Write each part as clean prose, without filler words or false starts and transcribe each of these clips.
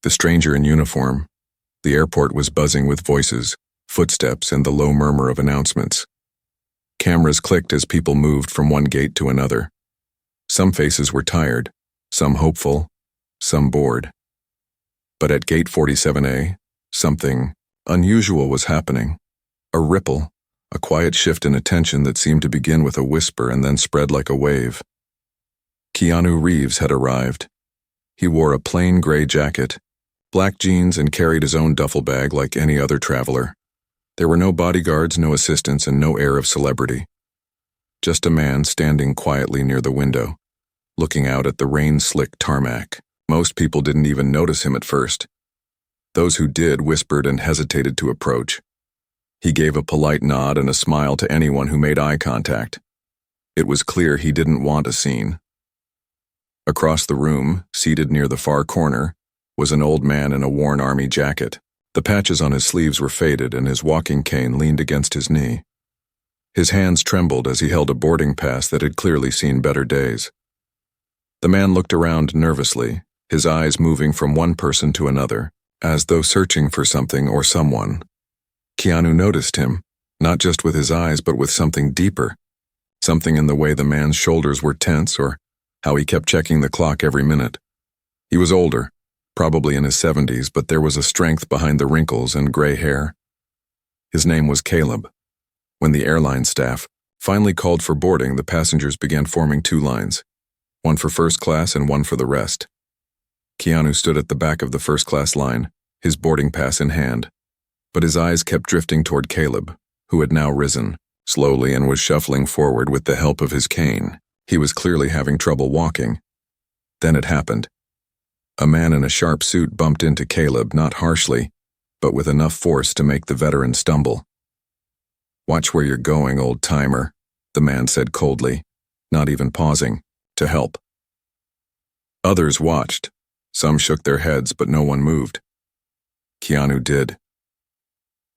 The stranger in uniform. The airport was buzzing with voices, footsteps, and the low murmur of announcements. Cameras clicked as people moved from one gate to another. Some faces were tired, some hopeful, some bored. But at gate 47A, something unusual was happening. A ripple, a quiet shift in attention that seemed to begin with a whisper and then spread like a wave. Keanu Reeves had arrived. He wore a plain gray jacket, black jeans, and carried his own duffel bag like any other traveler. There were no bodyguards, no assistants, and no air of celebrity. Just a man standing quietly near the window, looking out at the rain-slick tarmac. Most people didn't even notice him at first. Those who did whispered and hesitated to approach. He gave a polite nod and a smile to anyone who made eye contact. It was clear he didn't want a scene. Across the room, seated near the far corner, was an old man in a worn army jacket. The patches on his sleeves were faded and his walking cane leaned against his knee. His hands trembled as he held a boarding pass that had clearly seen better days. The man looked around nervously, his eyes moving from one person to another, as though searching for something or someone. Keanu noticed him, not just with his eyes but with something deeper, something in the way the man's shoulders were tense or how he kept checking the clock every minute. He was older, probably in his 70s, but there was a strength behind the wrinkles and gray hair. His name was Caleb. When the airline staff finally called for boarding, the passengers began forming two lines, one for first class and one for the rest. Keanu stood at the back of the first-class line, his boarding pass in hand, but his eyes kept drifting toward Caleb, who had now risen, slowly, and was shuffling forward with the help of his cane. He was clearly having trouble walking. Then it happened. A man in a sharp suit bumped into Caleb, not harshly, but with enough force to make the veteran stumble. "Watch where you're going, old-timer," the man said coldly, not even pausing, to help. Others watched. Some shook their heads, but no one moved. Keanu did.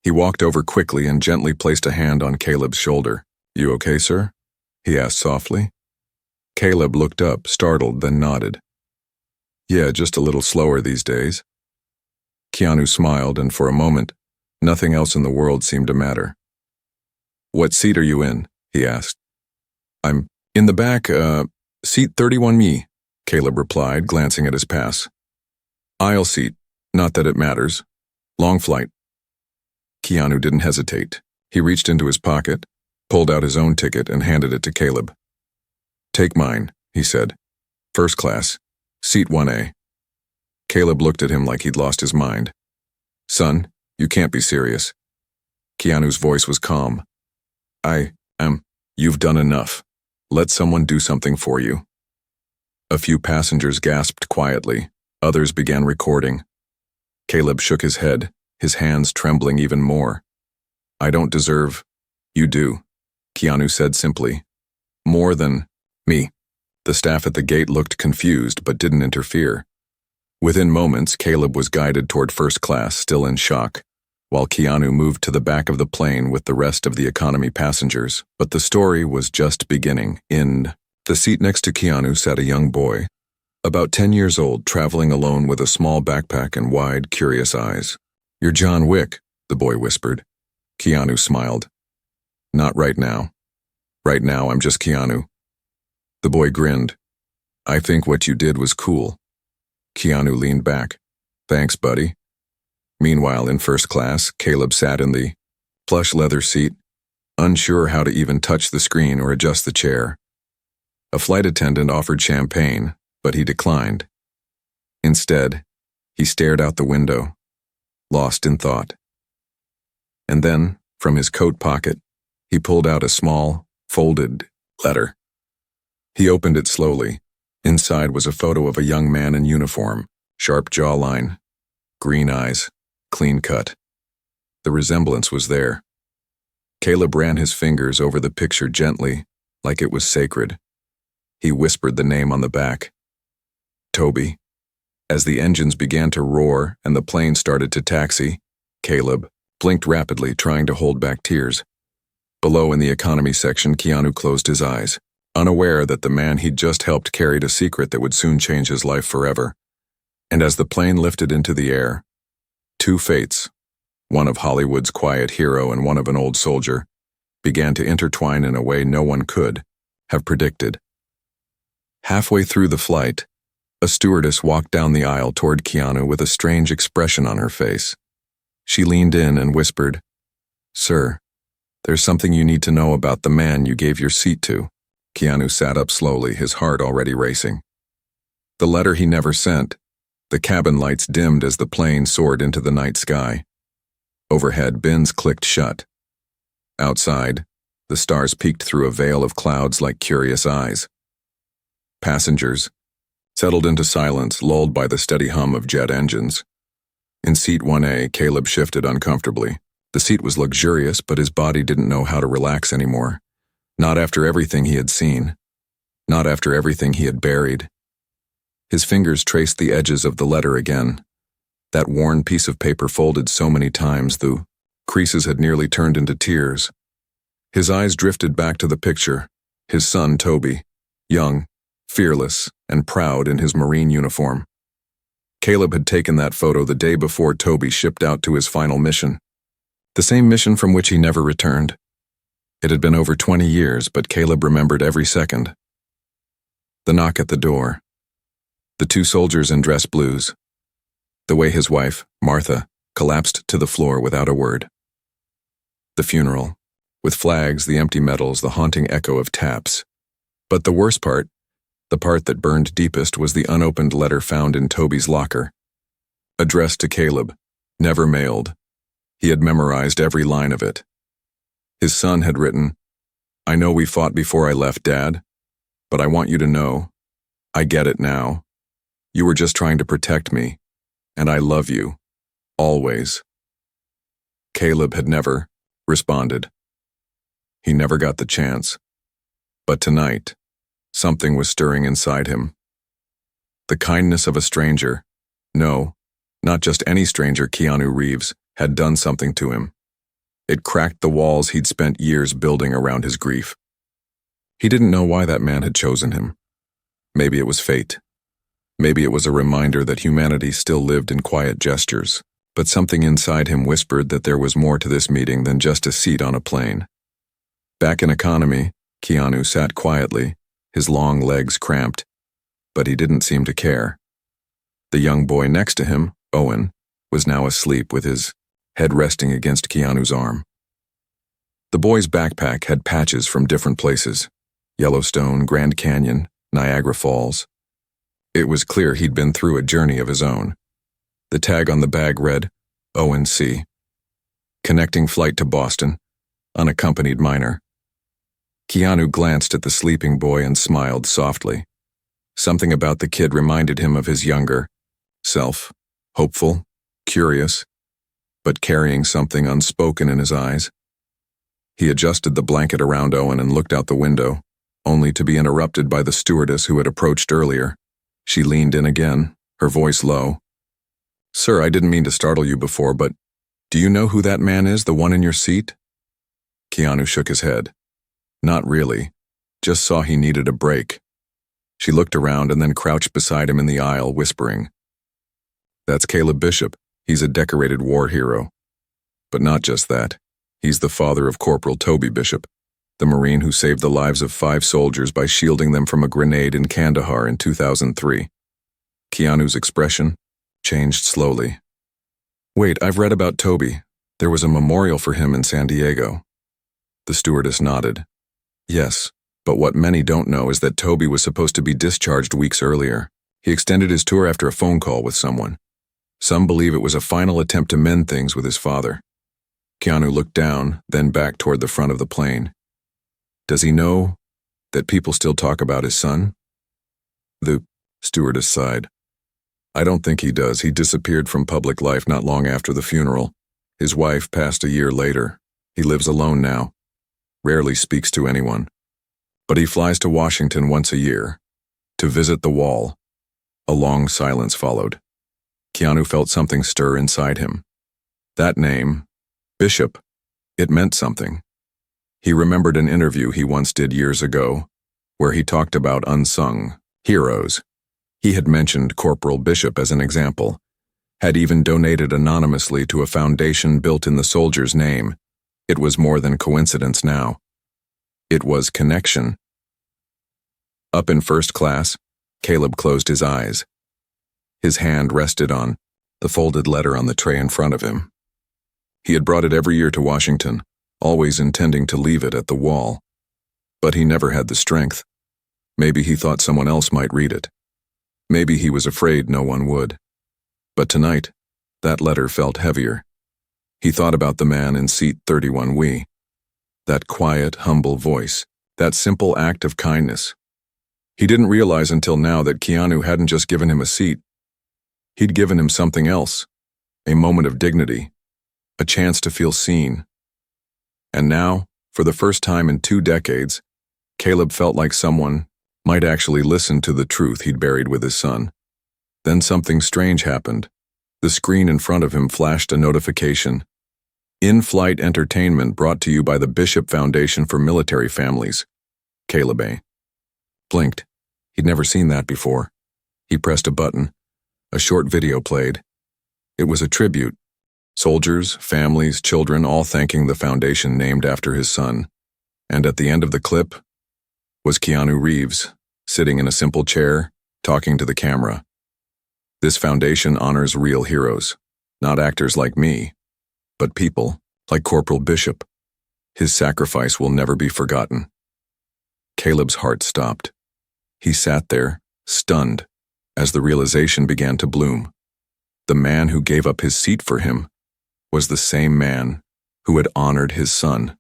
He walked over quickly and gently placed a hand on Caleb's shoulder. "You okay, sir?" he asked softly. Caleb looked up, startled, then nodded. "Yeah, just a little slower these days." Keanu smiled, and for a moment, nothing else in the world seemed to matter. "What seat are you in?" he asked. "I'm in the back, seat 31 Caleb replied, glancing at his pass. "Aisle seat, not that it matters. Long flight." Keanu didn't hesitate. He reached into his pocket, pulled out his own ticket, and handed it to Caleb. "Take mine," he said. "First class, seat 1A. Caleb looked at him like he'd lost his mind. "Son, you can't be serious." Keanu's voice was calm. You've done enough. Let someone do something for you." A few passengers gasped quietly. Others began recording. Caleb shook his head, his hands trembling even more. "I don't deserve—" "You do," Keanu said simply. "More than me." The staff at the gate looked confused but didn't interfere. Within moments, Caleb was guided toward first class, still in shock, while Keanu moved to the back of the plane with the rest of the economy passengers. But the story was just beginning. In the seat next to Keanu sat a young boy, about 10 years old, traveling alone with a small backpack and wide, curious eyes. "You're John Wick," the boy whispered. Keanu smiled. "Not right now. Right now, I'm just Keanu." The boy grinned. "I think what you did was cool." Keanu leaned back. "Thanks, buddy." Meanwhile, in first class, Caleb sat in the plush leather seat, unsure how to even touch the screen or adjust the chair. A flight attendant offered champagne, but he declined. Instead, he stared out the window, lost in thought. And then, from his coat pocket, he pulled out a small, folded letter. He opened it slowly. Inside was a photo of a young man in uniform, sharp jawline, green eyes, clean cut. The resemblance was there. Caleb ran his fingers over the picture gently, like it was sacred. He whispered the name on the back. Toby. As the engines began to roar and the plane started to taxi, Caleb blinked rapidly, trying to hold back tears. Below in the economy section, Keanu closed his eyes, unaware that the man he'd just helped carried a secret that would soon change his life forever. And as the plane lifted into the air, two fates, one of Hollywood's quiet hero and one of an old soldier, began to intertwine in a way no one could have predicted. Halfway through the flight, a stewardess walked down the aisle toward Keanu with a strange expression on her face. She leaned in and whispered, "Sir, there's something you need to know about the man you gave your seat to." Keanu sat up slowly, his heart already racing. The letter he never sent. The cabin lights dimmed as the plane soared into the night sky. Overhead, bins clicked shut. Outside, the stars peeked through a veil of clouds like curious eyes. Passengers settled into silence, lulled by the steady hum of jet engines. In seat 1A, Caleb shifted uncomfortably. The seat was luxurious, but his body didn't know how to relax anymore. Not after everything he had seen. Not after everything he had buried. His fingers traced the edges of the letter again. That worn piece of paper folded so many times, the creases had nearly turned into tears. His eyes drifted back to the picture, his son Toby, young, fearless, and proud in his Marine uniform. Caleb had taken that photo the day before Toby shipped out to his final mission. The same mission from which he never returned. It had been over 20 years, but Caleb remembered every second. The knock at the door. The two soldiers in dress blues. The way his wife, Martha, collapsed to the floor without a word. The funeral, with flags, the empty medals, the haunting echo of taps. But the worst part, the part that burned deepest, was the unopened letter found in Toby's locker. Addressed to Caleb, never mailed. He had memorized every line of it. His son had written, "I know we fought before I left, Dad, but I want you to know, I get it now. You were just trying to protect me, and I love you, always." Caleb had never responded. He never got the chance. But tonight, something was stirring inside him. The kindness of a stranger, no, not just any stranger, Keanu Reeves, had done something to him. It cracked the walls he'd spent years building around his grief. He didn't know why that man had chosen him. Maybe it was fate. Maybe it was a reminder that humanity still lived in quiet gestures, but something inside him whispered that there was more to this meeting than just a seat on a plane. Back in economy, Keanu sat quietly, his long legs cramped, but he didn't seem to care. The young boy next to him, Owen, was now asleep with his head resting against Keanu's arm. The boy's backpack had patches from different places: Yellowstone, Grand Canyon, Niagara Falls. It was clear he'd been through a journey of his own. The tag on the bag read, Owen C. Connecting flight to Boston, unaccompanied minor. Keanu glanced at the sleeping boy and smiled softly. Something about the kid reminded him of his younger self, hopeful, curious, but carrying something unspoken in his eyes. He adjusted the blanket around Owen and looked out the window, only to be interrupted by the stewardess who had approached earlier. She leaned in again, her voice low. "Sir, I didn't mean to startle you before, but do you know who that man is, the one in your seat?" Keanu shook his head. "Not really. Just saw he needed a break." She looked around and then crouched beside him in the aisle, whispering, "That's Caleb Bishop. He's a decorated war hero. But not just that. He's the father of Corporal Toby Bishop, the Marine who saved the lives of 5 soldiers by shielding them from a grenade in Kandahar in 2003. Keanu's expression changed slowly. "Wait, I've read about Toby. There was a memorial for him in San Diego." The stewardess nodded. "Yes, but what many don't know is that Toby was supposed to be discharged weeks earlier. He extended his tour after a phone call with someone. Some believe it was a final attempt to mend things with his father." Keanu looked down, then back toward the front of the plane. "Does he know that people still talk about his son?" The stewardess sighed. "I don't think he does. He disappeared from public life not long after the funeral. His wife passed a year later. He lives alone now. Rarely speaks to anyone. But he flies to Washington once a year, to visit the wall." A long silence followed. Keanu felt something stir inside him. That name, Bishop, it meant something. He remembered an interview he once did years ago, where he talked about unsung heroes. He had mentioned Corporal Bishop as an example, had even donated anonymously to a foundation built in the soldier's name. It was more than coincidence now. It was connection. Up in first class, Caleb closed his eyes. His hand rested on the folded letter on the tray in front of him. He had brought it every year to Washington, always intending to leave it at the wall. But he never had the strength. Maybe he thought someone else might read it. Maybe he was afraid no one would. But tonight, that letter felt heavier. He thought about the man in seat 31W. That quiet, humble voice, that simple act of kindness. He didn't realize until now that Keanu hadn't just given him a seat. He'd given him something else, a moment of dignity, a chance to feel seen. And now, for the first time in 2 decades, Caleb felt like someone might actually listen to the truth he'd buried with his son. Then something strange happened. The screen in front of him flashed a notification. In-flight entertainment brought to you by the Bishop Foundation for Military Families. Caleb blinked. He'd never seen that before. He pressed a button. A short video played. It was a tribute. Soldiers, families, children, all thanking the foundation named after his son. And at the end of the clip was Keanu Reeves, sitting in a simple chair, talking to the camera. This foundation honors real heroes, not actors like me, but people like Corporal Bishop. His sacrifice will never be forgotten. Caleb's heart stopped. He sat there, stunned, as the realization began to bloom. The man who gave up his seat for him was the same man who had honored his son.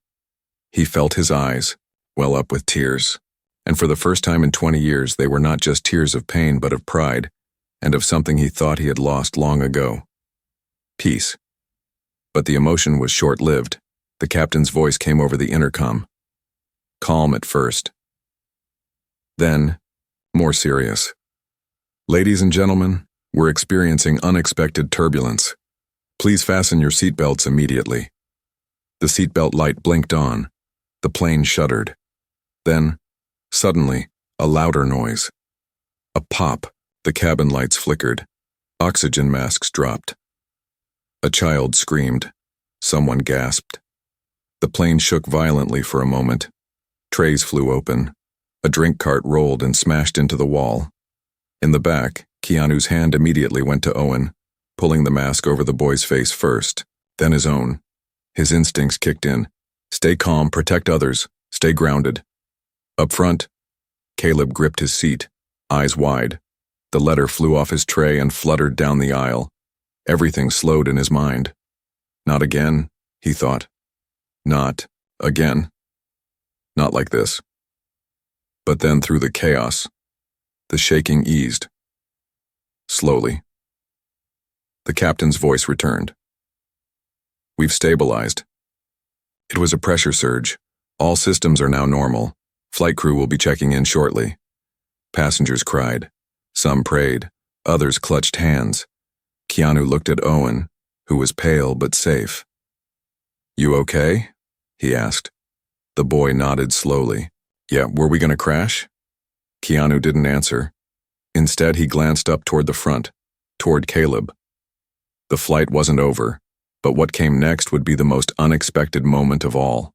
He felt his eyes well up with tears, and for the first time in 20 years they were not just tears of pain but of pride, and of something he thought he had lost long ago. Peace. But the emotion was short-lived. The captain's voice came over the intercom. Calm at first. Then, more serious. Ladies and gentlemen, we're experiencing unexpected turbulence. Please fasten your seatbelts immediately. The seatbelt light blinked on. The plane shuddered. Then, suddenly, a louder noise. A pop. The cabin lights flickered. Oxygen masks dropped. A child screamed. Someone gasped. The plane shook violently for a moment. Trays flew open. A drink cart rolled and smashed into the wall. In the back, Keanu's hand immediately went to Owen, pulling the mask over the boy's face first, then his own. His instincts kicked in. Stay calm, protect others, stay grounded. Up front, Caleb gripped his seat, eyes wide. The letter flew off his tray and fluttered down the aisle. Everything slowed in his mind. Not again, he thought. Not again. Not like this. But then through the chaos, the shaking eased. Slowly. The captain's voice returned. We've stabilized. It was a pressure surge. All systems are now normal. Flight crew will be checking in shortly. Passengers cried. Some prayed. Others clutched hands. Keanu looked at Owen, who was pale but safe. You okay? He asked. The boy nodded slowly. Yeah, were we going to crash? Keanu didn't answer. Instead, he glanced up toward the front, toward Caleb. The flight wasn't over, but what came next would be the most unexpected moment of all.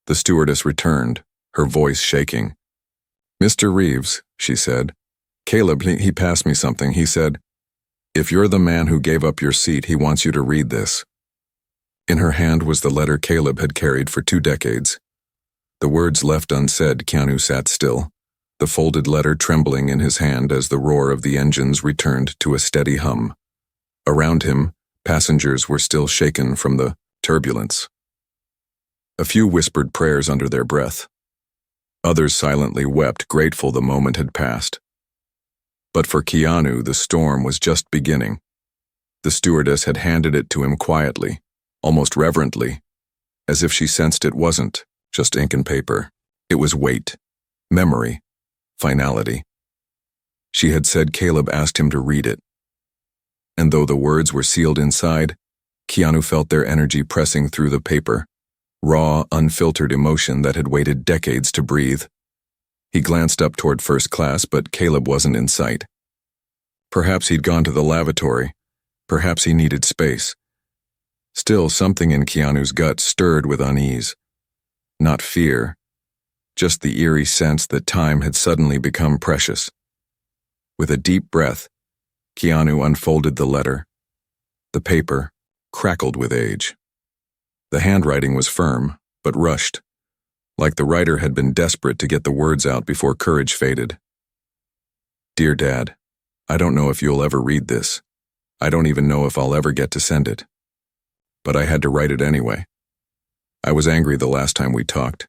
The stewardess returned, her voice shaking. Mr. Reeves, she said. Caleb, he passed me something. He said, if you're the man who gave up your seat, he wants you to read this. In her hand was the letter Caleb had carried for 2 decades. The words left unsaid, Keanu sat still, the folded letter trembling in his hand as the roar of the engines returned to a steady hum. Around him, passengers were still shaken from the turbulence. A few whispered prayers under their breath. Others silently wept, grateful the moment had passed. But for Keanu, the storm was just beginning. The stewardess had handed it to him quietly, almost reverently, as if she sensed it wasn't just ink and paper. It was weight, memory, finality. She had said Caleb asked him to read it. And though the words were sealed inside, Keanu felt their energy pressing through the paper, raw, unfiltered emotion that had waited decades to breathe. He glanced up toward first class, but Caleb wasn't in sight. Perhaps he'd gone to the lavatory. Perhaps he needed space. Still, something in Keanu's gut stirred with unease. Not fear, just the eerie sense that time had suddenly become precious. With a deep breath, Keanu unfolded the letter. The paper crackled with age. The handwriting was firm, but rushed, like the writer had been desperate to get the words out before courage faded. Dear Dad, I don't know if you'll ever read this. I don't even know if I'll ever get to send it. But I had to write it anyway. I was angry the last time we talked.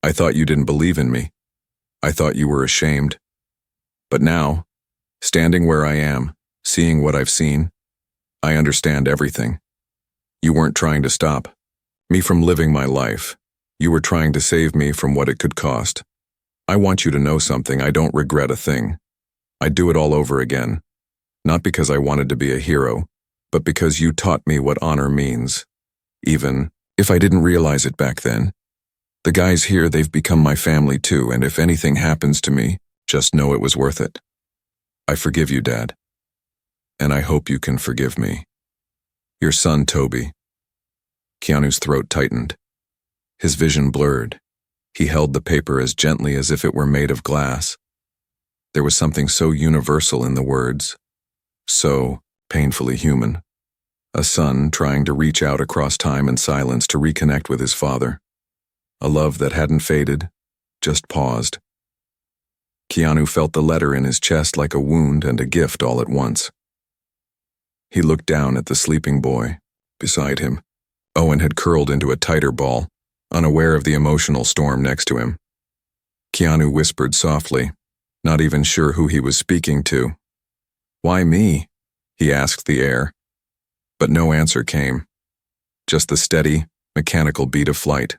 I thought you didn't believe in me. I thought you were ashamed. But now, standing where I am, seeing what I've seen, I understand everything. You weren't trying to stop me from living my life. You were trying to save me from what it could cost. I want you to know something. I don't regret a thing. I'd do it all over again. Not because I wanted to be a hero, but because you taught me what honor means. Even if I didn't realize it back then. The guys here, they've become my family too, and if anything happens to me, just know it was worth it. I forgive you, Dad. And I hope you can forgive me. Your son, Toby. Keanu's throat tightened. His vision blurred. He held the paper as gently as if it were made of glass. There was something so universal in the words, so painfully human. A son trying to reach out across time and silence to reconnect with his father. A love that hadn't faded, just paused. Keanu felt the letter in his chest like a wound and a gift all at once. He looked down at the sleeping boy beside him. Owen had curled into a tighter ball, unaware of the emotional storm next to him. Keanu whispered softly, not even sure who he was speaking to. Why me? He asked the air. But no answer came. Just the steady, mechanical beat of flight.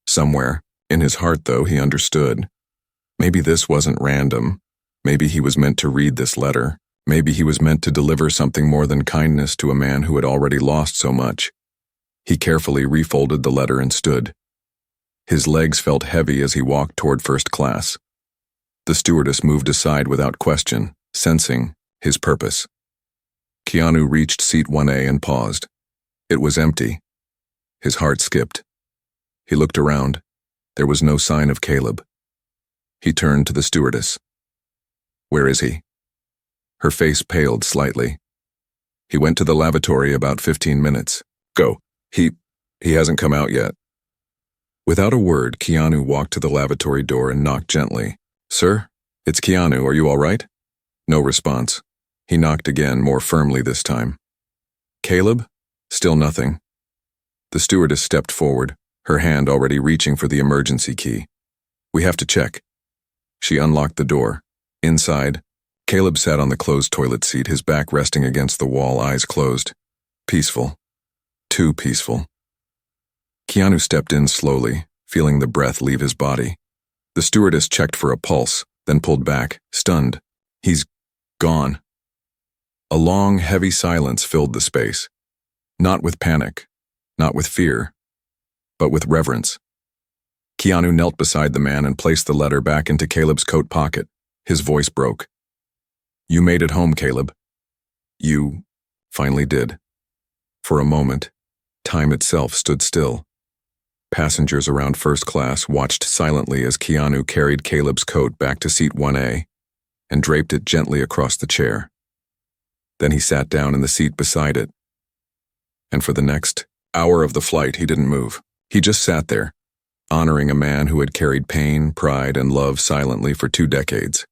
Somewhere, in his heart though, he understood. Maybe this wasn't random. Maybe he was meant to read this letter. Maybe he was meant to deliver something more than kindness to a man who had already lost so much. He carefully refolded the letter and stood. His legs felt heavy as he walked toward first class. The stewardess moved aside without question, sensing his purpose. Keanu reached seat 1A and paused. It was empty. His heart skipped. He looked around. There was no sign of Caleb. He turned to the stewardess. Where is he? Her face paled slightly. He went to the lavatory about 15 minutes. Go. He hasn't come out yet. Without a word, Keanu walked to the lavatory door and knocked gently. Sir, it's Keanu. Are you all right? No response. He knocked again, more firmly this time. Caleb? Still nothing. The stewardess stepped forward, her hand already reaching for the emergency key. We have to check. She unlocked the door. Inside, Caleb sat on the closed toilet seat, his back resting against the wall, eyes closed. Peaceful. Too peaceful. Keanu stepped in slowly, feeling the breath leave his body. The stewardess checked for a pulse, then pulled back, stunned. He's gone. A long, heavy silence filled the space. Not with panic, not with fear, but with reverence. Keanu knelt beside the man and placed the letter back into Caleb's coat pocket. His voice broke. You made it home, Caleb. You finally did. For a moment, time itself stood still. Passengers around first class watched silently as Keanu carried Caleb's coat back to seat 1A and draped it gently across the chair. Then he sat down in the seat beside it. And for the next hour of the flight, he didn't move. He just sat there, honoring a man who had carried pain, pride, and love silently for 2 decades.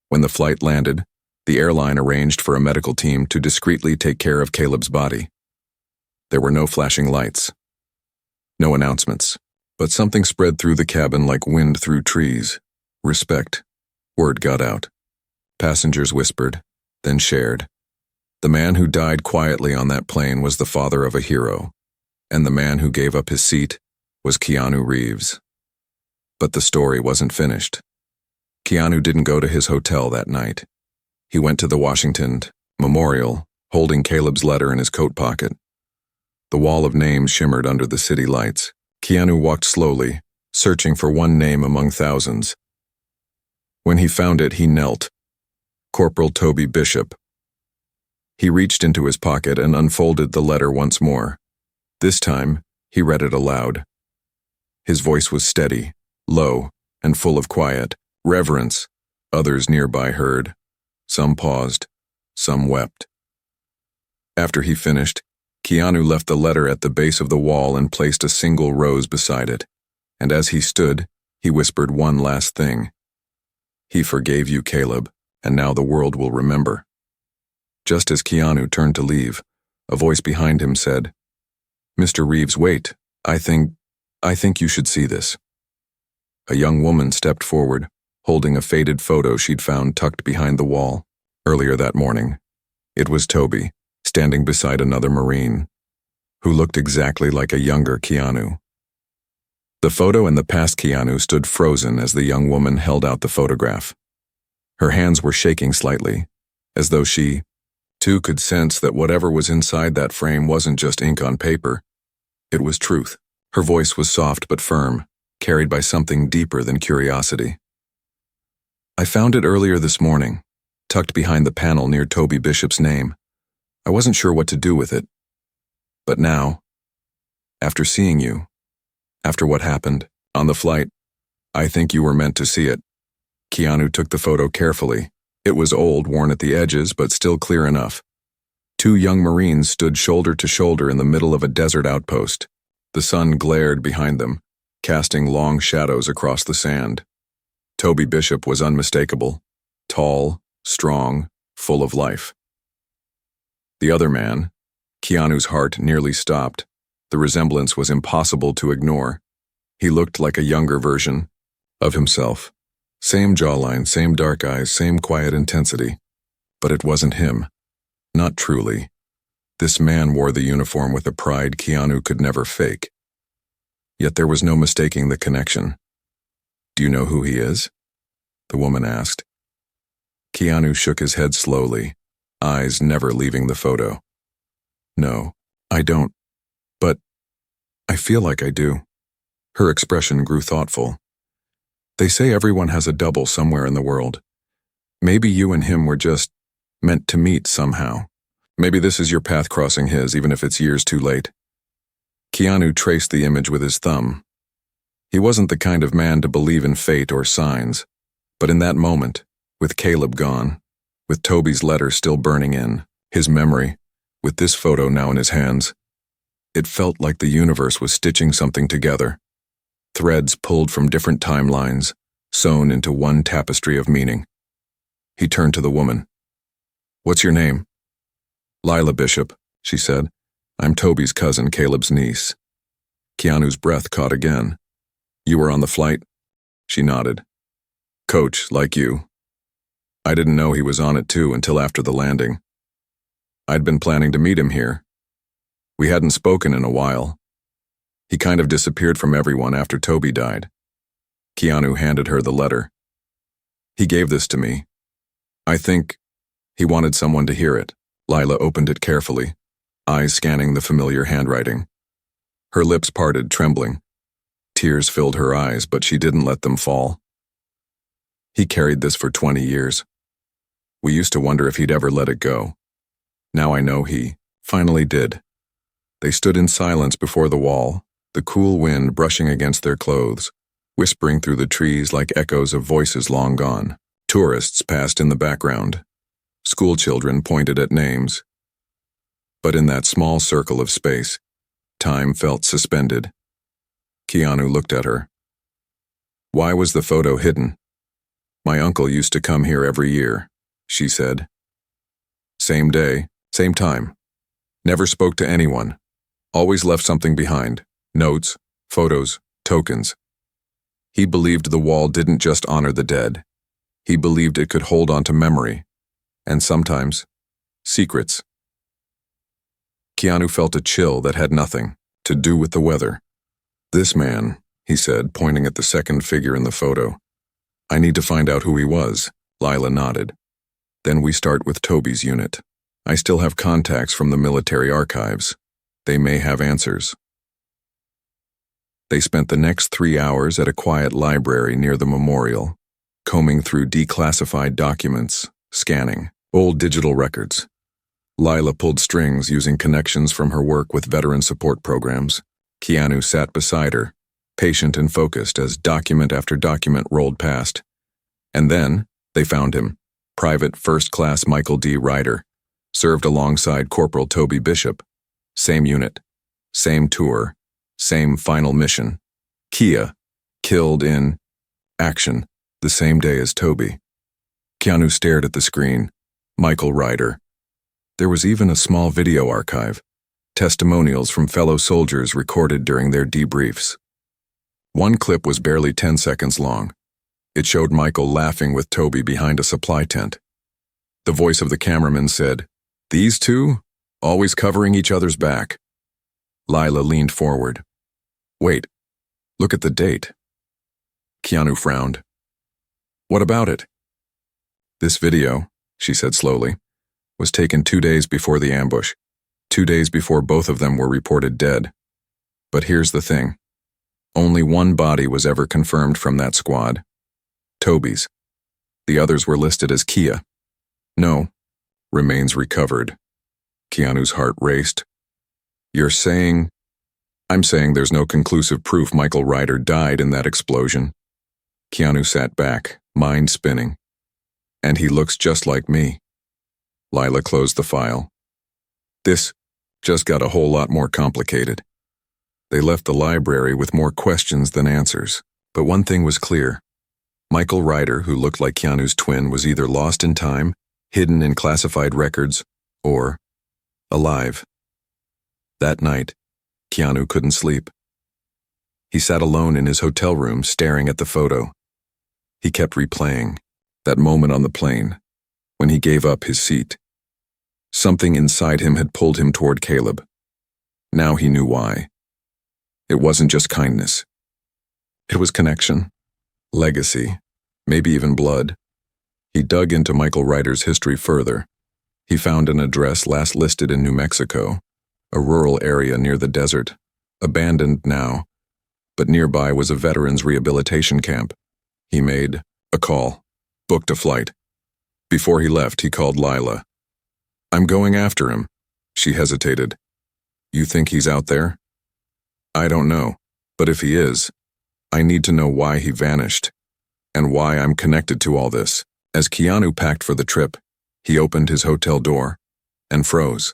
When the flight landed, the airline arranged for a medical team to discreetly take care of Caleb's body. There were no flashing lights, no announcements, but something spread through the cabin like wind through trees. Respect. Word got out. Passengers whispered, then shared. The man who died quietly on that plane was the father of a hero, and the man who gave up his seat was Keanu Reeves. But the story wasn't finished. Keanu didn't go to his hotel that night. He went to the Washington Memorial, holding Caleb's letter in his coat pocket. The wall of names shimmered under the city lights. Keanu walked slowly, searching for one name among thousands. When he found it, he knelt. Corporal Toby Bishop. He reached into his pocket and unfolded the letter once more. This time, he read it aloud. His voice was steady, low, and full of quiet reverence. Others nearby heard. Some paused. Some wept. After he finished, Keanu left the letter at the base of the wall and placed a single rose beside it. And as he stood, he whispered one last thing. "He forgave you, Caleb, and now the world will remember." Just as Keanu turned to leave, a voice behind him said, "Mr. Reeves, wait. I think you should see this." A young woman stepped forward, holding a faded photo she'd found tucked behind the wall. Earlier that morning, it was Toby, standing beside another Marine, who looked exactly like a younger Keanu. The photo and the past Keanu stood frozen as the young woman held out the photograph. Her hands were shaking slightly, as though she, too, could sense that whatever was inside that frame wasn't just ink on paper. It was truth. Her voice was soft but firm, carried by something deeper than curiosity. "I found it earlier this morning, tucked behind the panel near Toby Bishop's name. I wasn't sure what to do with it. But now, after seeing you, after what happened on the flight, I think you were meant to see it." Keanu took the photo carefully. It was old, worn at the edges, but still clear enough. Two young Marines stood shoulder to shoulder in the middle of a desert outpost. The sun glared behind them, casting long shadows across the sand. Toby Bishop was unmistakable, tall, strong, full of life. The other man, Keanu's heart nearly stopped. The resemblance was impossible to ignore. He looked like a younger version of himself. Same jawline, same dark eyes, same quiet intensity. But it wasn't him. Not truly. This man wore the uniform with a pride Keanu could never fake. Yet there was no mistaking the connection. "Do you know who he is?" the woman asked. Keanu shook his head slowly, eyes never leaving the photo. "No, I don't. But I feel like I do." Her expression grew thoughtful. "They say everyone has a double somewhere in the world. Maybe you and him were just meant to meet somehow. Maybe this is your path crossing his, even if it's years too late." Keanu traced the image with his thumb. He wasn't the kind of man to believe in fate or signs, but in that moment, with Caleb gone, with Toby's letter still burning in his memory, with this photo now in his hands, it felt like the universe was stitching something together. Threads pulled from different timelines, sewn into one tapestry of meaning. He turned to the woman. "What's your name?" "Lila Bishop," she said. "I'm Toby's cousin, Caleb's niece." Keanu's breath caught again. "You were on the flight?" She nodded. "Coach, like you. I didn't know he was on it too until after the landing. I'd been planning to meet him here. We hadn't spoken in a while. He kind of disappeared from everyone after Toby died." Keanu handed her the letter. "He gave this to me. I think he wanted someone to hear it." Lila opened it carefully, eyes scanning the familiar handwriting. Her lips parted, trembling. Tears filled her eyes, but she didn't let them fall. "He carried this for 20 years. We used to wonder if he'd ever let it go. Now I know he finally did." They stood in silence before the wall, the cool wind brushing against their clothes, whispering through the trees like echoes of voices long gone. Tourists passed in the background. Schoolchildren pointed at names. But in that small circle of space, time felt suspended. Keanu looked at her. "Why was the photo hidden?" "My uncle used to come here every year," she said. "Same day, same time. Never spoke to anyone. Always left something behind. Notes, photos, tokens. He believed the wall didn't just honor the dead. He believed it could hold on to memory. And sometimes, secrets." Keanu felt a chill that had nothing to do with the weather. "This man," he said, pointing at the second figure in the photo. "I need to find out who he was." Lila nodded. "Then we start with Toby's unit. I still have contacts from the military archives. They may have answers." They spent the next 3 hours at a quiet library near the memorial, combing through declassified documents, scanning old digital records. Lila pulled strings using connections from her work with veteran support programs. Keanu sat beside her, patient and focused as document after document rolled past. And then, they found him, Private First Class Michael D. Ryder, served alongside Corporal Toby Bishop. Same unit, same tour, same final mission. Kia, killed in action the same day as Toby. Keanu stared at the screen. Michael Ryder. There was even a small video archive, testimonials from fellow soldiers recorded during their debriefs. One clip was barely 10 seconds long. It showed Michael laughing with Toby behind a supply tent. The voice of the cameraman said, "These two, always covering each other's back." Lila leaned forward. "Wait, look at the date." Keanu frowned. "What about it?" "This video," she said slowly, "was taken 2 days before the ambush, 2 days before both of them were reported dead. But here's the thing. Only one body was ever confirmed from that squad. Toby's. The others were listed as Kia. No. Remains recovered." Keanu's heart raced. "You're saying—" "I'm saying there's no conclusive proof Michael Ryder died in that explosion." Keanu sat back, mind spinning. "And he looks just like me." Lila closed the file. This just got a whole lot more complicated. They left the library with more questions than answers. But one thing was clear. Michael Ryder, who looked like Keanu's twin, was either lost in time, hidden in classified records, or alive. That night, Keanu couldn't sleep. He sat alone in his hotel room staring at the photo. He kept replaying that moment on the plane, when he gave up his seat. Something inside him had pulled him toward Caleb. Now he knew why. It wasn't just kindness. It was connection, legacy, maybe even blood. He dug into Michael Ryder's history further. He found an address last listed in New Mexico, a rural area near the desert, abandoned now, but nearby was a veterans rehabilitation camp. He made a call, booked a flight. Before he left, he called Lila. "I'm going after him." She hesitated. "You think he's out there?" "I don't know, but if he is, I need to know why he vanished, and why I'm connected to all this." As Keanu packed for the trip, he opened his hotel door and froze.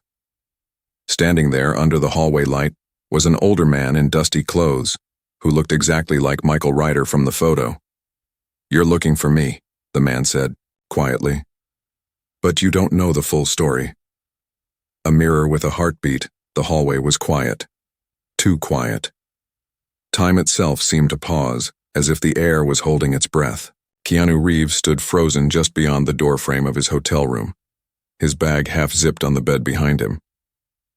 Standing there under the hallway light was an older man in dusty clothes who looked exactly like Michael Ryder from the photo. "You're looking for me," the man said, quietly. "But you don't know the full story." A mirror with a heartbeat, the hallway was quiet. Too quiet. Time itself seemed to pause, as if the air was holding its breath. Keanu Reeves stood frozen just beyond the doorframe of his hotel room, his bag half-zipped on the bed behind him,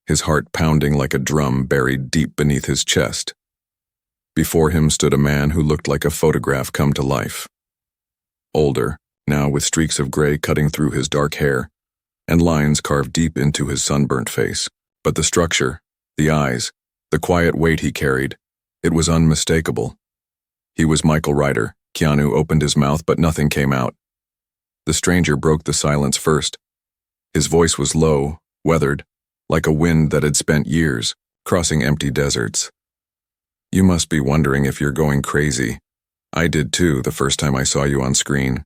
his heart pounding like a drum buried deep beneath his chest. Before him stood a man who looked like a photograph come to life. Older, now with streaks of gray cutting through his dark hair, and lines carved deep into his sunburnt face. But the structure, the eyes, the quiet weight he carried, it was unmistakable. He was Michael Ryder. Keanu opened his mouth, but nothing came out. The stranger broke the silence first. His voice was low, weathered, like a wind that had spent years crossing empty deserts. "You must be wondering if you're going crazy. I did too the first time I saw you on screen."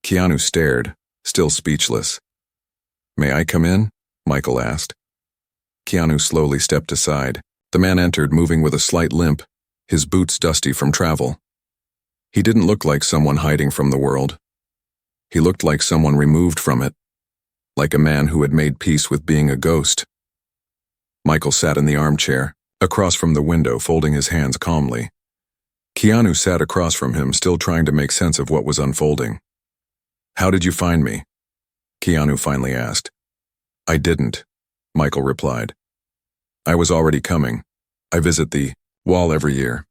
Keanu stared, still speechless. "May I come in?" Michael asked. Keanu slowly stepped aside. The man entered, moving with a slight limp, his boots dusty from travel. He didn't look like someone hiding from the world. He looked like someone removed from it, like a man who had made peace with being a ghost. Michael sat in the armchair, across from the window, folding his hands calmly. Keanu sat across from him, still trying to make sense of what was unfolding. "How did you find me?" Keanu finally asked. "I didn't," Michael replied. "I was already coming. I visit the wall every year.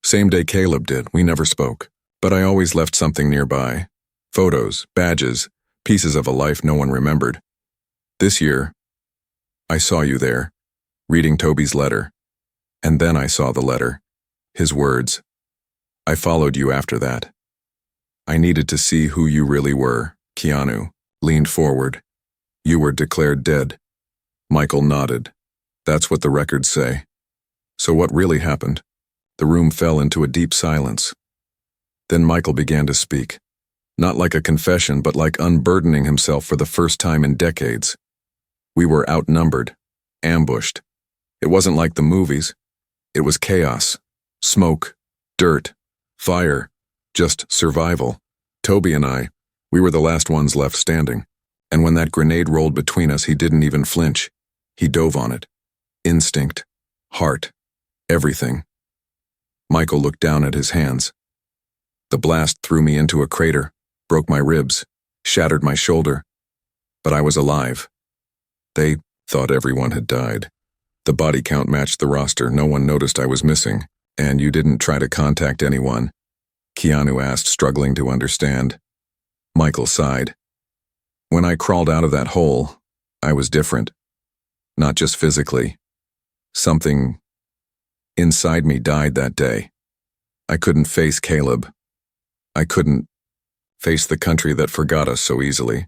Same day Caleb did, we never spoke. But I always left something nearby. Photos, badges, pieces of a life no one remembered. This year, I saw you there, reading Toby's letter. And then I saw the letter, his words. I followed you after that. I needed to see who you really were, Keanu leaned forward. You were declared dead. Michael nodded. That's what the records say. So what really happened? The room fell into a deep silence. Then Michael began to speak. Not like a confession, but like unburdening himself for the first time in decades. We were outnumbered, ambushed. It wasn't like the movies. It was chaos. Smoke, dirt, fire, just survival. Toby and I, we were the last ones left standing. And when that grenade rolled between us, he didn't even flinch. He dove on it. Instinct, heart, everything. Michael looked down at his hands. The blast threw me into a crater, broke my ribs, shattered my shoulder. But I was alive. They thought everyone had died. The body count matched the roster. No one noticed I was missing. And you didn't try to contact anyone? Keanu asked, struggling to understand. Michael sighed. When I crawled out of that hole, I was different. Not just physically. Something inside me died that day. I couldn't face Caleb. I couldn't face the country that forgot us so easily.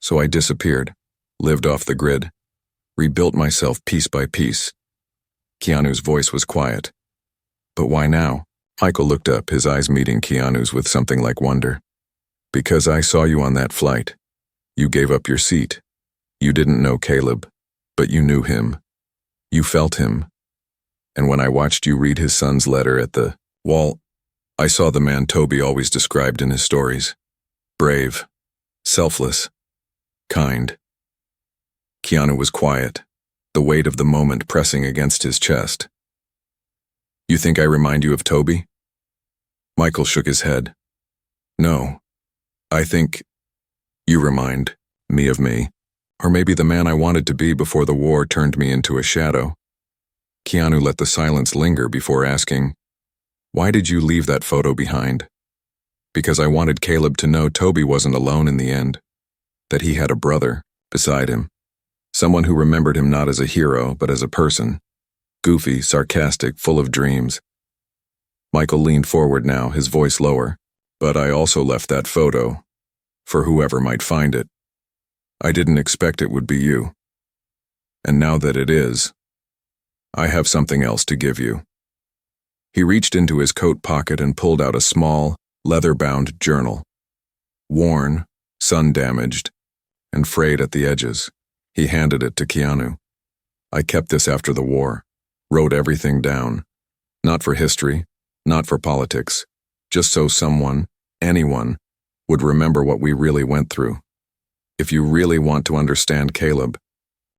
So I disappeared, lived off the grid, rebuilt myself piece by piece. Keanu's voice was quiet. But why now? Michael looked up, his eyes meeting Keanu's with something like wonder. Because I saw you on that flight. You gave up your seat. You didn't know Caleb, but you knew him. You felt him. And when I watched you read his son's letter at the wall, I saw the man Toby always described in his stories. Brave, selfless, kind. Keanu was quiet, the weight of the moment pressing against his chest. You think I remind you of Toby? Michael shook his head. No. I think you remind me of me, or maybe the man I wanted to be before the war turned me into a shadow. Keanu let the silence linger before asking, why did you leave that photo behind? Because I wanted Caleb to know Toby wasn't alone in the end, that he had a brother beside him, someone who remembered him not as a hero, but as a person, goofy, sarcastic, full of dreams. Michael leaned forward now, his voice lower. But I also left that photo, for whoever might find it. I didn't expect it would be you. And now that it is, I have something else to give you. He reached into his coat pocket and pulled out a small, leather-bound journal. Worn, sun-damaged, and frayed at the edges. He handed it to Keanu. I kept this after the war, wrote everything down. Not for history, not for politics, just so someone, anyone, would remember what we really went through. If you really want to understand Caleb,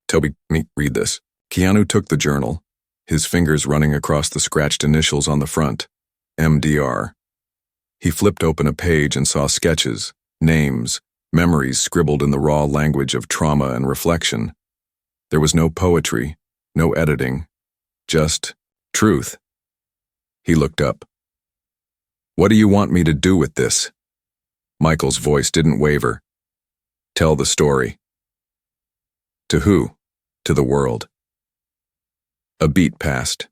Toby, read this. Keanu took the journal, his fingers running across the scratched initials on the front, MDR. He flipped open a page and saw sketches, names, memories scribbled in the raw language of trauma and reflection. There was no poetry, no editing, just truth. He looked up. What do you want me to do with this? Michael's voice didn't waver. Tell the story. To who? To the world. A beat passed.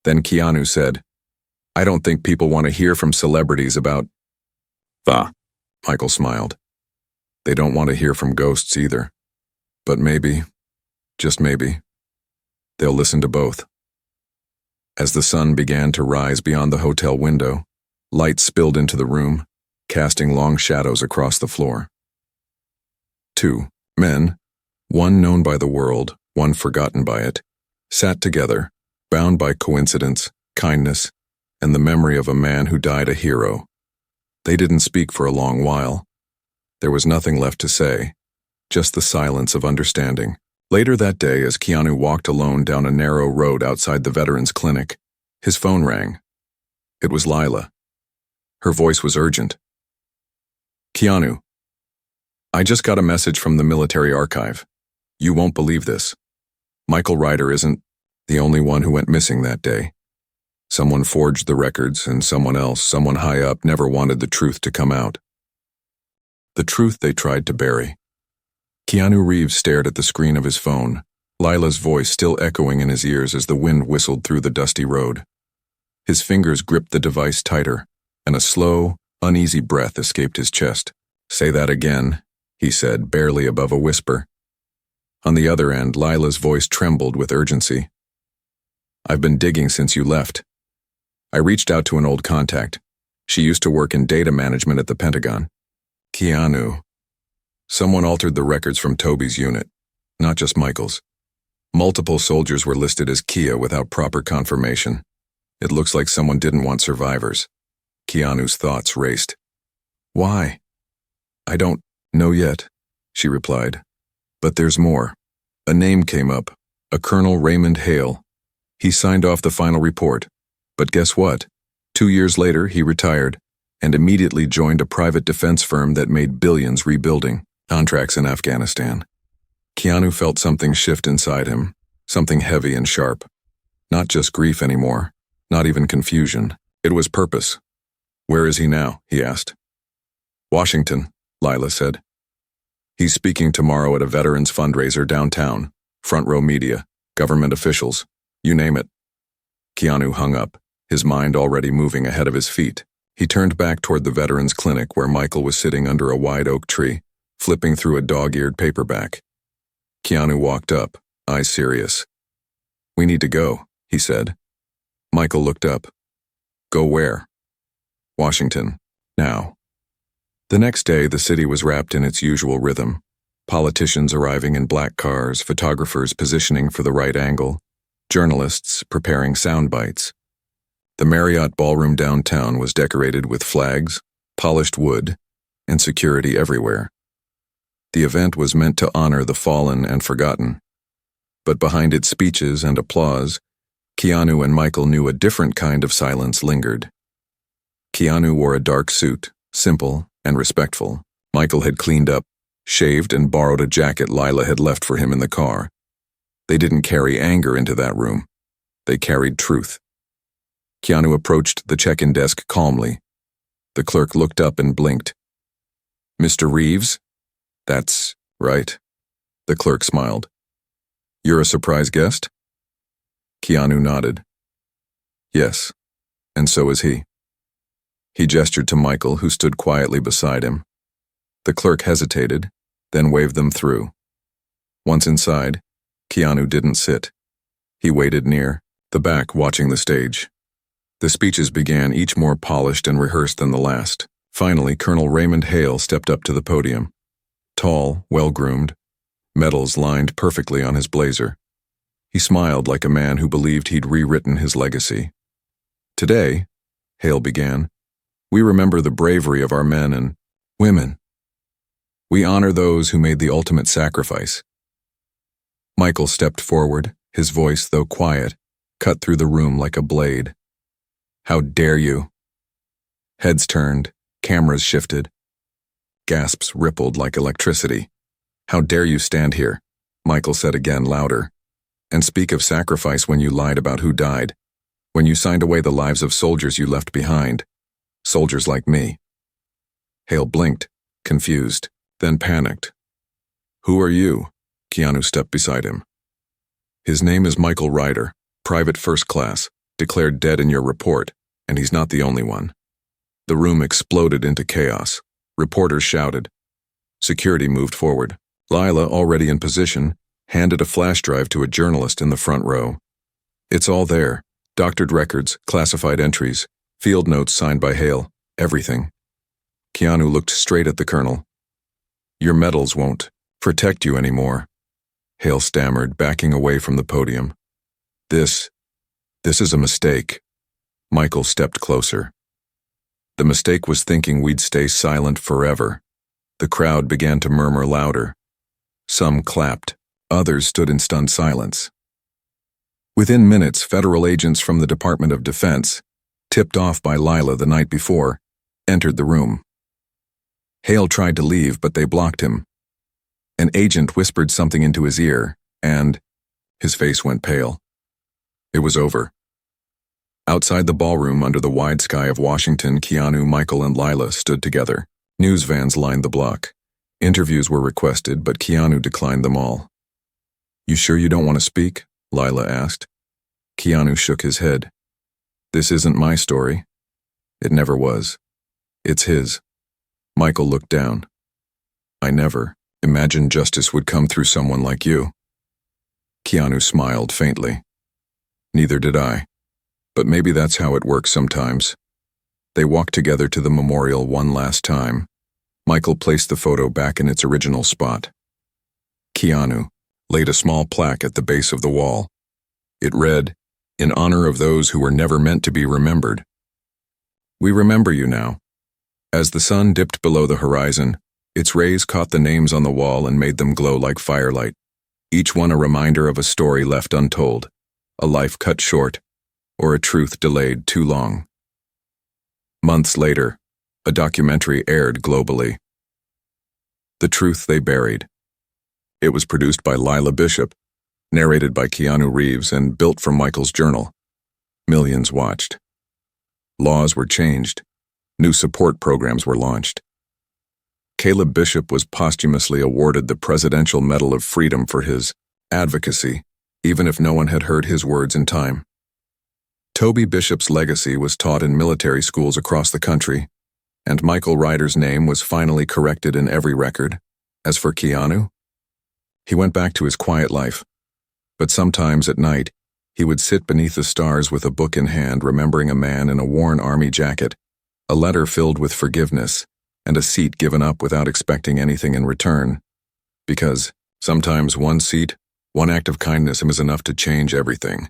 Then Keanu said, I don't think people want to hear from celebrities about... Michael smiled. They don't want to hear from ghosts either. But maybe, just maybe, they'll listen to both. As the sun began to rise beyond the hotel window, light spilled into the room, casting long shadows across the floor. Two men, one known by the world, one forgotten by it, sat together, bound by coincidence, kindness, and the memory of a man who died a hero. They didn't speak for a long while. There was nothing left to say, just the silence of understanding. Later that day, as Keanu walked alone down a narrow road outside the Veterans Clinic, his phone rang. It was Lila. Her voice was urgent. Keanu, I just got a message from the military archive. You won't believe this. Michael Ryder isn't the only one who went missing that day. Someone forged the records, and someone else, someone high up, never wanted the truth to come out. The truth they tried to bury. Keanu Reeves stared at the screen of his phone, Lila's voice still echoing in his ears as the wind whistled through the dusty road. His fingers gripped the device tighter, and a slow, uneasy breath escaped his chest. Say that again, he said, barely above a whisper. On the other end, Lila's voice trembled with urgency. I've been digging since you left. I reached out to an old contact. She used to work in data management at the Pentagon. Keanu. Someone altered the records from Toby's unit, not just Michael's. Multiple soldiers were listed as Kia without proper confirmation. It looks like someone didn't want survivors. Keanu's thoughts raced. Why? I don't know yet, she replied. But there's more. A name came up, a Colonel Raymond Hale. He signed off the final report. But guess what? 2 years later, he retired and immediately joined a private defense firm that made billions rebuilding contracts in Afghanistan. Keanu felt something shift inside him, something heavy and sharp. Not just grief anymore, not even confusion. It was purpose. Where is he now? He asked. Washington, Lila said. He's speaking tomorrow at a veterans fundraiser downtown. Front row media, government officials, you name it. Keanu hung up, his mind already moving ahead of his feet. He turned back toward the veterans clinic where Michael was sitting under a wide oak tree, flipping through a dog-eared paperback. Keanu walked up, eyes serious. We need to go, he said. Michael looked up. Go where? Washington, now. The next day, the city was wrapped in its usual rhythm. Politicians arriving in black cars, photographers positioning for the right angle, journalists preparing sound bites. The Marriott ballroom downtown was decorated with flags, polished wood, and security everywhere. The event was meant to honor the fallen and forgotten. But behind its speeches and applause, Keanu and Michael knew a different kind of silence lingered. Keanu wore a dark suit, simple and respectful. Michael had cleaned up, shaved, and borrowed a jacket Lila had left for him in the car. They didn't carry anger into that room. They carried truth. Keanu approached the check-in desk calmly. The clerk looked up and blinked. Mr. Reeves? That's right. The clerk smiled. You're a surprise guest? Keanu nodded. Yes, and so is he. He gestured to Michael, who stood quietly beside him. The clerk hesitated, then waved them through. Once inside, Keanu didn't sit. He waited near, the back watching the stage. The speeches began, each more polished and rehearsed than the last. Finally, Colonel Raymond Hale stepped up to the podium. Tall, well-groomed, medals lined perfectly on his blazer. He smiled like a man who believed he'd rewritten his legacy. Today, Hale began, we remember the bravery of our men and women. We honor those who made the ultimate sacrifice. Michael stepped forward, his voice, though quiet, cut through the room like a blade. How dare you? Heads turned, cameras shifted. Gasps rippled like electricity. How dare you stand here? Michael said again, louder. And speak of sacrifice when you lied about who died, when you signed away the lives of soldiers you left behind. Soldiers like me. Hale blinked, confused, then panicked. Who are you? Keanu stepped beside him. His name is Michael Ryder, private first class, declared dead in your report, and he's not the only one. The room exploded into chaos. Reporters shouted. Security moved forward. Lila, already in position, handed a flash drive to a journalist in the front row. It's all there. Doctored records, classified entries, field notes signed by Hale, everything. Keanu looked straight at the colonel. Your medals won't protect you anymore, Hale stammered, backing away from the podium. This is a mistake. Michael stepped closer. The mistake was thinking we'd stay silent forever. The crowd began to murmur louder. Some clapped, others stood in stunned silence. Within minutes, federal agents from the Department of Defense, tipped off by Lila the night before, entered the room. Hale tried to leave, but they blocked him. An agent whispered something into his ear, and his face went pale. It was over. Outside the ballroom under the wide sky of Washington, Keanu, Michael, and Lila stood together. News vans lined the block. Interviews were requested, but Keanu declined them all. You sure you don't want to speak? Lila asked. Keanu shook his head. This isn't my story. It never was. It's his. Michael looked down. I never imagined justice would come through someone like you. Keanu smiled faintly. Neither did I. But maybe that's how it works sometimes. They walked together to the memorial one last time. Michael placed the photo back in its original spot. Keanu laid a small plaque at the base of the wall. It read, "In honor of those who were never meant to be remembered. We remember you now." As the sun dipped below the horizon, its rays caught the names on the wall and made them glow like firelight, each one a reminder of a story left untold, a life cut short, or a truth delayed too long. Months later, a documentary aired globally. The Truth They Buried. It was produced by Lila Bishop, narrated by Keanu Reeves, and built from Michael's journal. Millions watched. Laws were changed. New support programs were launched. Caleb Bishop was posthumously awarded the Presidential Medal of Freedom for his advocacy, even if no one had heard his words in time. Toby Bishop's legacy was taught in military schools across the country, and Michael Ryder's name was finally corrected in every record. As for Keanu, he went back to his quiet life, but sometimes at night, he would sit beneath the stars with a book in hand, remembering a man in a worn army jacket, a letter filled with forgiveness, and a seat given up without expecting anything in return. Because sometimes one seat, one act of kindness is enough to change everything.